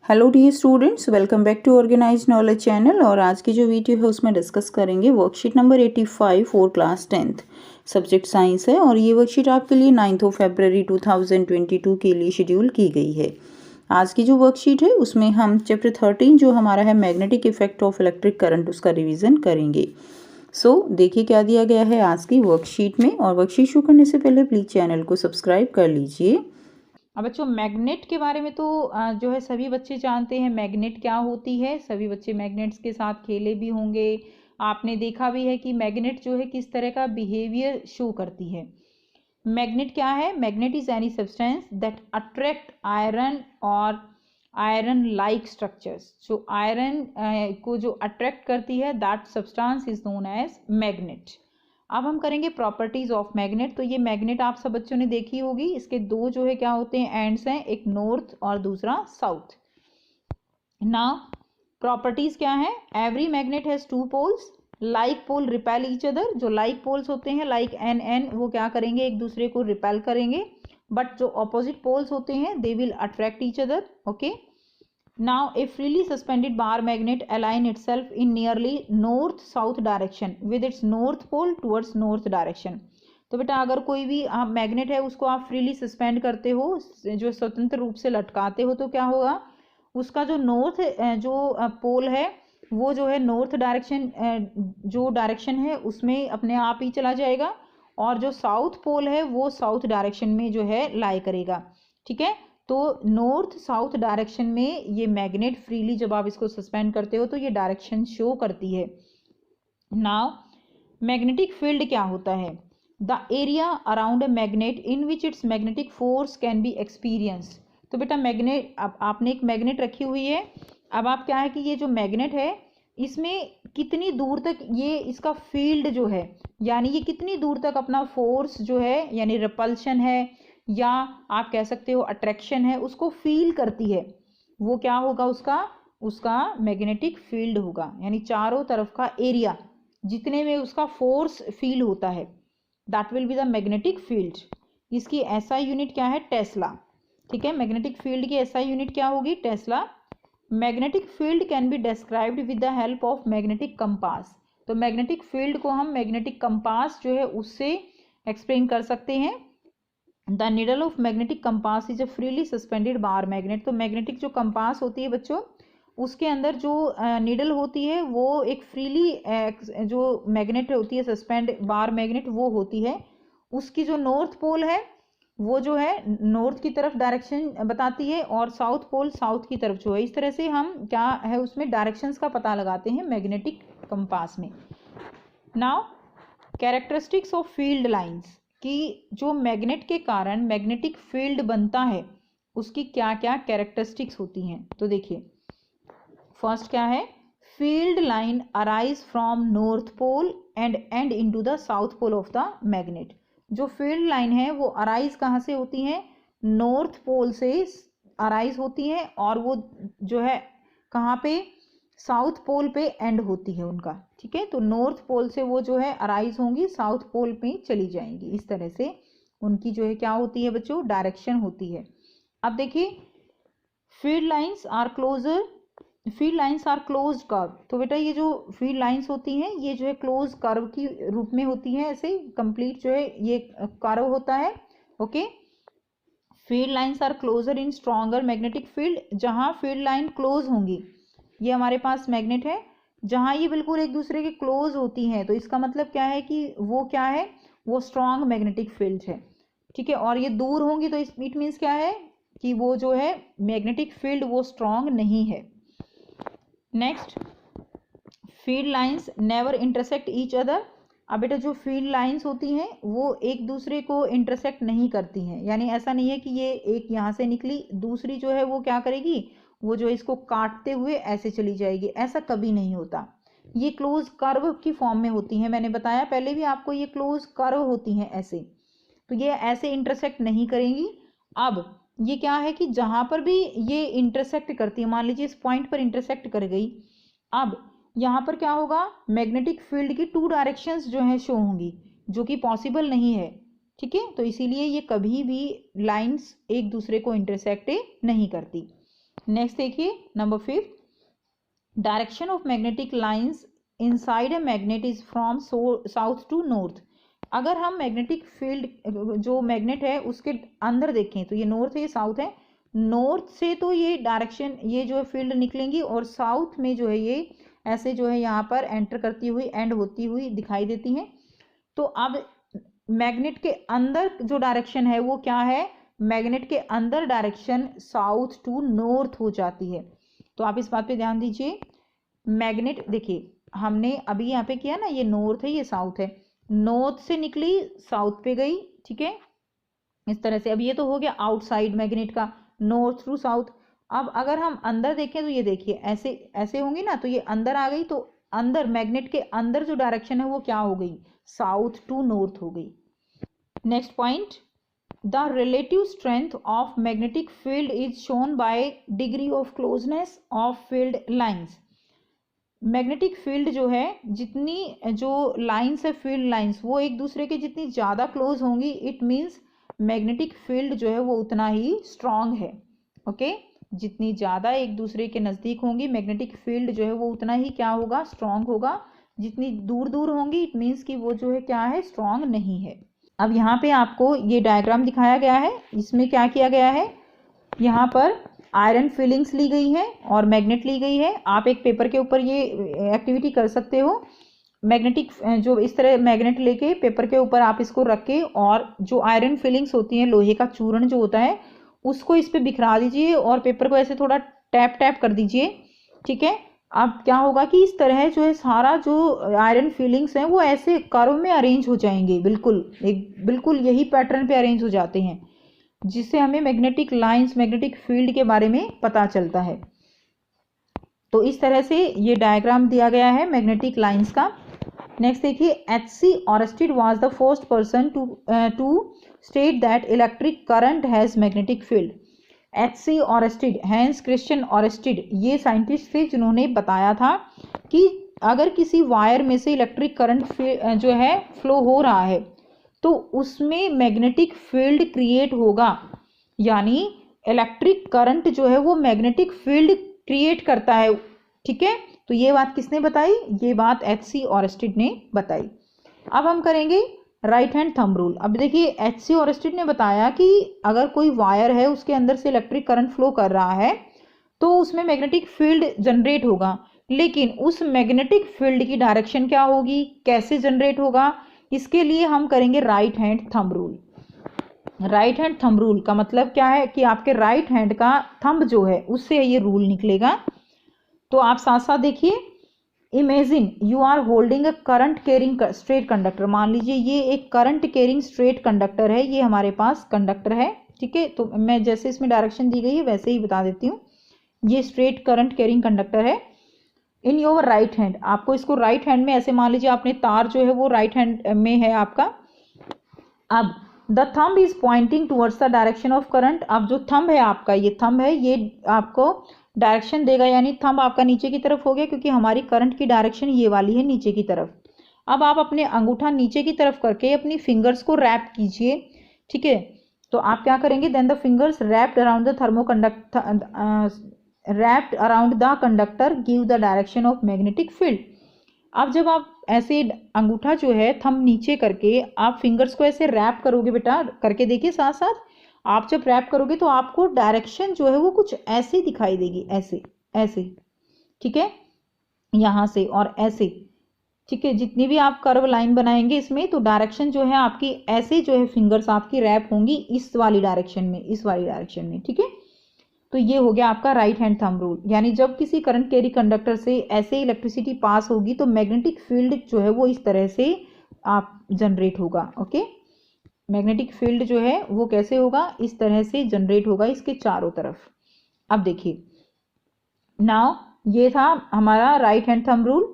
Hello dear students, welcome back to organize knowledge channel. और आज की जो वीडियो है उसमें डिस्कस करेंगे worksheet number 85 for class 10th subject science है। और ये वर्कशीट आपके लिए 9 फरवरी 2022 के लिए शेड्यूल की गई है। आज की जो वर्कशीट है उसमें हम चैप्टर 13 जो हमारा है magnetic effect of electric current, उसका रिविज़न करेंगे। देखिए क्या दिया गया है आज की वर्कशीट में। और वर्कशीट शुरू करने से पहले प्लीज़ चैनल को सब्सक्राइब कर लीजिए। अब बच्चों मैग्नेट के बारे में तो जो है सभी बच्चे जानते हैं मैग्नेट क्या होती है। सभी बच्चे मैग्नेट्स के साथ खेले भी होंगे, आपने देखा भी है कि मैग्नेट जो है किस तरह का बिहेवियर शो करती है। मैग्नेट क्या है? Magnet is any substance that attract iron और आयरन लाइक स्ट्रक्चर्स। जो आयरन को जो अट्रैक्ट करती है that substance is known as magnet. अब हम करेंगे प्रॉपर्टीज ऑफ मैग्नेट। तो ये मैग्नेट आप सब बच्चों ने देखी होगी, इसके दो जो है क्या होते हैं एंड्स हैं, एक नॉर्थ और दूसरा साउथ। नाउ प्रॉपर्टीज क्या है? Every magnet has two poles, like pole repel each other. जो लाइक पोल्स होते हैं लाइक एन एन, वो क्या करेंगे? एक दूसरे को रिपेल करेंगे। बट जो ऑपोजिट पोल्स होते हैं they will attract each other. Okay, now a freely suspended bar magnet align itself in nearly north south direction with its north pole towards north direction। तो बेटा अगर कोई भी आप मैग्नेट है उसको आप फ्रीली सस्पेंड करते हो, जो स्वतंत्र रूप से लटकाते हो, तो क्या होगा? उसका जो नॉर्थ जो पोल है वो जो है नॉर्थ डायरेक्शन, जो डायरेक्शन है उसमें अपने आप ही चला जाएगा, और जो साउथ पोल है वो साउथ डायरेक्शन में जो है लाई करेगा। ठीक है, तो नॉर्थ साउथ डायरेक्शन में ये मैग्नेट फ्रीली जब आप इसको सस्पेंड करते हो तो ये डायरेक्शन शो करती है। नाउ मैग्नेटिक फील्ड क्या होता है? The area around a magnet in which it's magnetic force can be experience. तो बेटा मैग्नेट, अब आपने एक मैग्नेट रखी हुई है, अब आप क्या है कि ये जो मैग्नेट है इसमें कितनी दूर तक ये इसका फील्ड जो है, यानी ये कितनी दूर तक अपना फोर्स जो है यानी रिपल्शन है या आप कह सकते हो अट्रैक्शन है उसको फील करती है, वो क्या होगा? उसका मैग्नेटिक फील्ड होगा। यानी चारों तरफ का एरिया जितने में उसका फोर्स फील होता है that will be the magnetic field. इसकी एसआई यूनिट क्या है? टेस्ला। ठीक है, मैग्नेटिक फील्ड की एसआई यूनिट क्या होगी? Tesla. Magnetic field can be described with the help of magnetic compass. तो मैग्नेटिक फील्ड को हम मैग्नेटिक कंपास जो है उससे एक्सप्लेन कर सकते हैं। The needle of magnetic compass is a freely suspended bar magnet. तो मैग्नेटिक जो कंपास होती है बच्चों, उसके अंदर जो निडल होती है वो एक फ्रीली जो मैग्नेट होती है सस्पेंड बार मैग्नेट वो होती है। उसकी जो नॉर्थ पोल है वो जो है नॉर्थ की तरफ डायरेक्शन बताती है, और साउथ पोल साउथ की तरफ जो है। इस तरह से हम क्या है उसमें डायरेक्शंस का पता लगाते हैं मैग्नेटिक कंपास में। Now characteristics of field lines, कि जो मैग्नेट के कारण मैग्नेटिक फील्ड बनता है उसकी क्या क्या कैरेक्टरिस्टिक्स होती हैं। तो देखिए फर्स्ट क्या है? Field line arise from north pole and end into the south pole of the magnet. जो फील्ड लाइन है वो अराइज कहाँ से होती है? नॉर्थ पोल से अराइज होती है, और वो जो है कहाँ पे? साउथ पोल पे एंड होती है उनका। ठीक है, तो नॉर्थ पोल से वो जो है अराइज होंगी, साउथ पोल पे चली जाएंगी। इस तरह से उनकी जो है क्या होती है बच्चों? डायरेक्शन होती है। अब देखिए field lines are closer, field lines are close curve. तो बेटा ये जो फील्ड लाइंस होती हैं ये जो है क्लोज कर्व की रूप में होती हैं, ऐसे कंप्लीट जो है ये कर्व होता है। Okay, field lines are closer in stronger magnetic field. जहां फील्ड लाइन क्लोज होंगी, ये हमारे पास मैग्नेट है, जहां ये बिल्कुल एक दूसरे के क्लोज होती हैं, तो इसका मतलब क्या है कि वो क्या है? वो स्ट्रॉन्ग मैग्नेटिक फील्ड है। ठीक है, और ये दूर होंगी तो इट मीन्स क्या है कि वो जो है मैग्नेटिक फील्ड वो स्ट्रॉन्ग नहीं है। Next, field lines never intersect each other. अब बेटा जो फील्ड लाइंस होती हैं वो एक दूसरे को इंटरसेक्ट नहीं करती हैं, यानी ऐसा नहीं है कि ये एक यहाँ से निकली दूसरी जो है वो क्या करेगी? वो जो इसको काटते हुए ऐसे चली जाएगी, ऐसा कभी नहीं होता। ये क्लोज कर्व की फॉर्म में होती हैं, मैंने बताया पहले भी आपको, ये क्लोज कर्व होती हैं ऐसे, तो ये ऐसे इंटरसेक्ट नहीं करेंगी। अब ये क्या है कि जहां पर भी ये इंटरसेक्ट करती है, मान लीजिए इस पॉइंट पर इंटरसेक्ट कर गई, अब यहाँ पर क्या होगा? मैग्नेटिक फील्ड की टू डायरेक्शंस जो है शो होंगी, जो कि पॉसिबल नहीं है। ठीक है, तो इसीलिए ये कभी भी लाइंस एक दूसरे को इंटरसेक्ट नहीं करती। नेक्स्ट देखिए number 5, direction of magnetic lines inside a magnet is from south to north. अगर हम मैग्नेटिक फील्ड जो मैग्नेट है उसके अंदर देखें तो ये नॉर्थ है, ये साउथ है। नॉर्थ से तो ये डायरेक्शन, ये जो है फील्ड निकलेंगी और साउथ में जो है ये ऐसे जो है यहाँ पर एंटर करती हुई एंड होती हुई दिखाई देती हैं। तो अब मैग्नेट के अंदर जो डायरेक्शन है वो क्या है, मैग्नेट के अंदर डायरेक्शन साउथ टू नॉर्थ हो जाती है। तो आप इस बात पे ध्यान दीजिए। मैग्नेट देखिए हमने अभी यहाँ पे किया ना, ये नॉर्थ है ये साउथ है, नॉर्थ से निकली साउथ पे गई, ठीक है, इस तरह से। अब ये तो हो गया आउटसाइड मैग्नेट का, नॉर्थ टू साउथ। अब अगर हम अंदर देखें तो ये देखिए ऐसे ऐसे होंगी ना, तो ये अंदर आ गई, तो अंदर मैग्नेट के अंदर जो डायरेक्शन है वो क्या हो गई, साउथ टू नॉर्थ हो गई। Next point, the relative strength of magnetic field is shown by degree of closeness of field lines. Magnetic field जो है, जितनी जो लाइंस है फील्ड लाइंस वो एक दूसरे के जितनी ज़्यादा क्लोज होंगी, इट मीन्स मैग्नेटिक फील्ड जो है वो उतना ही स्ट्रांग है। ओके, जितनी ज़्यादा एक दूसरे के नज़दीक होंगी मैग्नेटिक फील्ड जो है वो उतना ही क्या होगा, स्ट्रांग होगा। जितनी दूर दूर होंगी इट मीन्स कि वो जो है क्या है, स्ट्रांग नहीं है। अब यहाँ पे आपको ये डायग्राम दिखाया गया है, इसमें क्या किया गया है, यहाँ पर आयरन फिलिंग्स ली गई है और मैग्नेट ली गई है। आप एक पेपर के ऊपर ये एक्टिविटी कर सकते हो। मैग्नेटिक जो इस तरह मैग्नेट लेके पेपर के ऊपर आप इसको रख के, और जो आयरन फिलिंग्स होती हैं, लोहे का चूर्ण जो होता है, उसको इस पे बिखरा दीजिए और पेपर को ऐसे थोड़ा टैप टैप कर दीजिए, ठीक है। अब क्या होगा कि इस तरह जो है सारा जो आयरन फिलिंग्स हैं वो ऐसे कर्व में अरेंज हो जाएंगे, बिल्कुल यही पैटर्न पे अरेंज हो जाते हैं, जिससे हमें मैग्नेटिक लाइंस, मैग्नेटिक फील्ड के बारे में पता चलता है। तो इस तरह से ये डायग्राम दिया गया है मैग्नेटिक लाइंस का। नेक्स्ट देखिए, H C. Oersted was the first person to state that electric current has magnetic field. H C. Oersted, Hans Christian Oersted, ये साइंटिस्ट थे जिन्होंने बताया था कि अगर किसी वायर में से इलेक्ट्रिक करंट जो है फ्लो हो रहा है तो उसमें मैग्नेटिक फील्ड क्रिएट होगा, यानी इलेक्ट्रिक करंट जो है वो मैग्नेटिक फील्ड क्रिएट करता है, ठीक है। तो ये बात किसने बताई, ये बात एच.सी. ऑरेस्टेड ने बताई। अब हम करेंगे राइट हैंड थंब रूल। अब देखिए एच.सी. ऑरेस्टेड ने बताया कि अगर कोई वायर है उसके अंदर से इलेक्ट्रिक करंट फ्लो कर रहा है तो उसमें मैग्नेटिक फील्ड जनरेट होगा, लेकिन उस मैग्नेटिक फील्ड की डायरेक्शन क्या होगी, कैसे जनरेट होगा, इसके लिए हम करेंगे right hand thumb rule. Right hand thumb rule का मतलब क्या है कि आपके राइट हैंड का थंब जो है उससे ये रूल निकलेगा। तो आप साथ साथ देखिए, imagine you are holding a current carrying straight conductor. मान लीजिए ये एक करंट कैरिंग स्ट्रेट कंडक्टर है, ये हमारे पास कंडक्टर है, ठीक है। तो मैं जैसे इसमें डायरेक्शन दी गई है वैसे ही बता देती हूँ। ये स्ट्रेट करंट कैरिंग कंडक्टर है इन योर राइट हैंड। आपको इसको राइट हैंड में ऐसे मान लीजिए आपने तार जो है वो राइट हैंड में है आपका। अब the thumb is pointing towards the direction of current. अब जो थंब है आपका, ये थंब है, ये आपको डायरेक्शन देगा, यानी थंब आपका नीचे की तरफ हो गया क्योंकि हमारी करंट की डायरेक्शन ये वाली है नीचे की तरफ। अब आप अपने अंगूठा नीचे की तरफ करके अपनी फिंगर्स को रैप कीजिए, ठीक है। तो आप क्या करेंगे, then the fingers wrapped around the wrapped around the conductor give the direction of magnetic field। अब जब आप ऐसे अंगूठा जो है थंब नीचे करके आप फिंगर्स को ऐसे रैप करोगे, बेटा करके देखिए साथ साथ, आप जब रैप करोगे तो आपको डायरेक्शन जो है वो कुछ ऐसे दिखाई देगी, ऐसे ऐसे, ठीक है, यहाँ से और ऐसे, ठीक है। जितनी भी आप कर्व लाइन बनाएंगे इसमें तो डायरेक्शन जो है आपकी ऐसे जो है फिंगर्स आपकी रैप होंगी इस वाली डायरेक्शन में, इस वाली डायरेक्शन में, ठीक है। तो ये हो गया आपका राइट हैंड थंब रूल, यानी जब किसी करंट कैरी कंडक्टर से ऐसे इलेक्ट्रिसिटी पास होगी तो मैग्नेटिक फील्ड जो है वो इस तरह से आप जनरेट होगा। ओके, मैग्नेटिक फील्ड जो है वो कैसे होगा, इस तरह से जनरेट होगा इसके चारों तरफ। अब देखिए नाउ, ये था हमारा right hand thumb rule.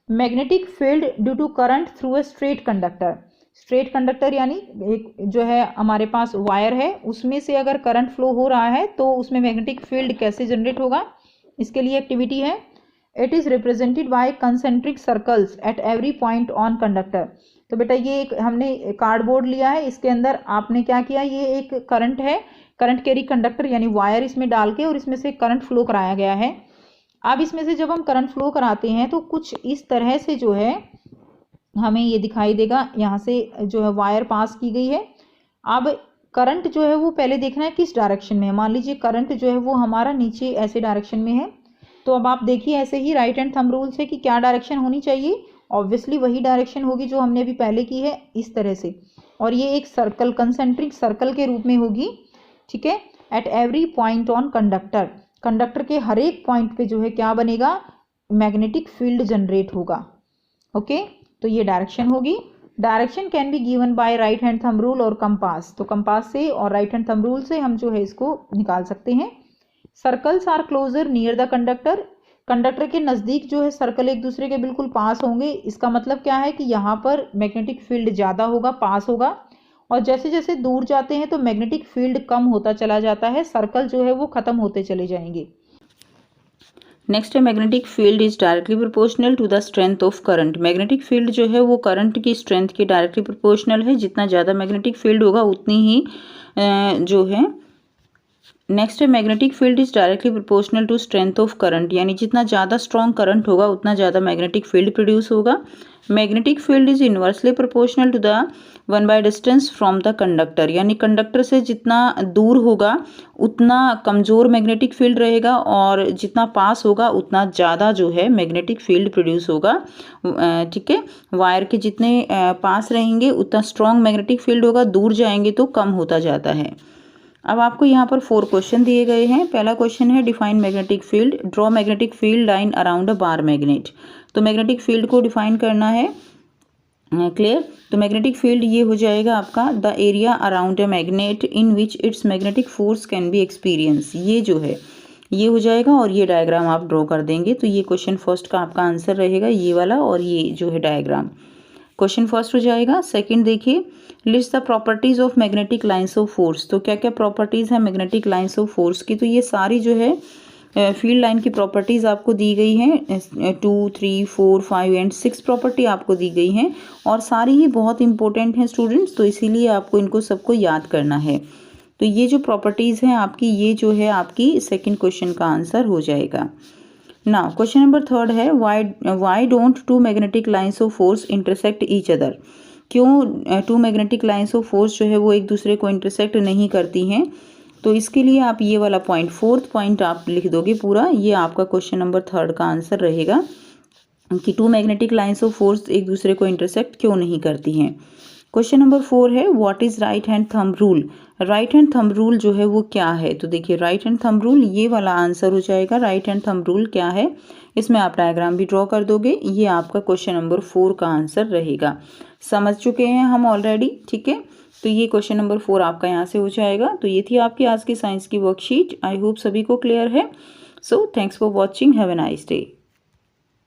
Magnetic field due to current through a straight conductor. Straight conductor यानी एक जो है हमारे पास वायर है उसमें से अगर करंट फ्लो हो रहा है तो उसमें मैग्नेटिक फील्ड कैसे जनरेट होगा, इसके लिए एक्टिविटी है। It is represented by concentric circles at every point on conductor. तो बेटा ये एक हमने कार्डबोर्ड लिया है, इसके अंदर आपने क्या किया, ये एक करंट है, करंट कैरी कंडक्टर यानी वायर इसमें डाल के और इसमें से करंट फ्लो कराया गया है। अब इसमें से जब हम करंट फ्लो कराते हैं तो कुछ इस तरह से जो है हमें ये दिखाई देगा, यहाँ से जो है वायर पास की गई है। अब करंट जो है वो पहले देखना है किस डायरेक्शन में है। मान लीजिए करंट जो है वो हमारा नीचे ऐसे डायरेक्शन में है, तो अब आप देखिए ऐसे ही राइट हैंड थंब रूल से कि क्या डायरेक्शन होनी चाहिए। ऑब्वियसली वही डायरेक्शन होगी जो हमने अभी पहले की है, इस तरह से, और ये एक सर्कल, कंसेंट्रिक सर्कल के रूप में होगी, ठीक है। At every point on conductor, conductor के हर एक पॉइंट पे जो है क्या बनेगा, मैग्नेटिक फील्ड जनरेट होगा। ओके, तो ये डायरेक्शन होगी। Direction can be given by right hand thumb rule और कंपास, तो कंपास से और राइट हैंड थंब रूल से हम जो है इसको निकाल सकते हैं। Circles are closer near the conductor, conductor के नज़दीक जो है सर्कल एक दूसरे के बिल्कुल पास होंगे। इसका मतलब क्या है कि यहाँ पर मैग्नेटिक फील्ड ज़्यादा होगा, पास होगा, और जैसे जैसे दूर जाते हैं तो मैग्नेटिक फील्ड कम होता चला जाता है, सर्कल जो है वो ख़त्म होते चले जाएंगे। नेक्स्ट है magnetic field is directly proportional to the strength of current. Magnetic field जो है वो करंट की स्ट्रेंथ के डायरेक्टली प्रोपोर्शनल है। जितना ज़्यादा मैग्नेटिक फील्ड होगा उतनी ही जो है नेक्स्ट है magnetic field is directly proportional to strength of current, यानी जितना ज़्यादा स्ट्रॉन्ग करंट होगा उतना ज़्यादा मैग्नेटिक फील्ड प्रोड्यूस होगा। Magnetic field is inversely proportional to the 1 distance from the conductor, यानी कंडक्टर से जितना दूर होगा उतना कमज़ोर मैग्नेटिक फील्ड रहेगा, और जितना पास होगा उतना ज़्यादा जो है मैग्नेटिक फील्ड प्रोड्यूस होगा, ठीक है। वायर के जितने पास रहेंगे उतना स्ट्रॉन्ग मैग्नेटिक फील्ड होगा, दूर जाएंगे तो कम होता जाता है। अब आपको यहाँ पर 4 क्वेश्चन दिए गए हैं। पहला क्वेश्चन है define magnetic field, draw magnetic field line around a bar magnet. तो मैग्नेटिक फील्ड को डिफाइन करना है, क्लियर। तो मैग्नेटिक फील्ड ये हो जाएगा आपका the area around a magnet in which it's magnetic force can be experience, ये जो है ये हो जाएगा, और ये डायग्राम आप ड्रॉ कर देंगे। तो ये क्वेश्चन फर्स्ट का आपका आंसर रहेगा ये वाला, और ये जो है डायग्राम क्वेश्चन फर्स्ट हो जाएगा। सेकंड देखिए, list the properties of magnetic lines of force. तो क्या क्या प्रॉपर्टीज है मैग्नेटिक लाइंस ऑफ फोर्स की, तो ये सारी जो है फील्ड लाइन की प्रॉपर्टीज आपको दी गई हैं। 2, 3, 4, 5 एंड 6 प्रॉपर्टी आपको दी गई हैं, और सारी ही बहुत इंपॉर्टेंट हैं स्टूडेंट्स, तो इसीलिए आपको इनको सबको याद करना है। तो ये जो प्रॉपर्टीज हैं आपकी, ये जो है आपकी सेकेंड क्वेश्चन का आंसर हो जाएगा। नाउ क्वेश्चन नंबर थर्ड है why don't two magnetic lines of force intersect each other. क्यों two magnetic lines of force जो है वो एक दूसरे को इंटरसेक्ट नहीं करती हैं। तो इसके लिए आप ये वाला पॉइंट, फोर्थ पॉइंट आप लिख दोगे पूरा, ये आपका क्वेश्चन नंबर थर्ड का आंसर रहेगा कि two magnetic lines of force एक दूसरे को इंटरसेक्ट क्यों नहीं करती हैं। क्वेश्चन नंबर 4 है what is right hand thumb rule. Right hand thumb rule जो है वो क्या है, तो देखिए राइट हैंड थंब रूल ये वाला आंसर हो जाएगा। राइट हैंड थंब रूल क्या है, इसमें आप डायग्राम भी ड्रॉ कर दोगे, ये आपका क्वेश्चन नंबर 4 का आंसर रहेगा। समझ चुके हैं हम ऑलरेडी, ठीक है। तो ये क्वेश्चन नंबर 4 आपका यहाँ से हो जाएगा। तो ये थी आपकी आज की साइंस की वर्कशीट। आई होप सभी को क्लियर है। So thanks for watching, have a nice day.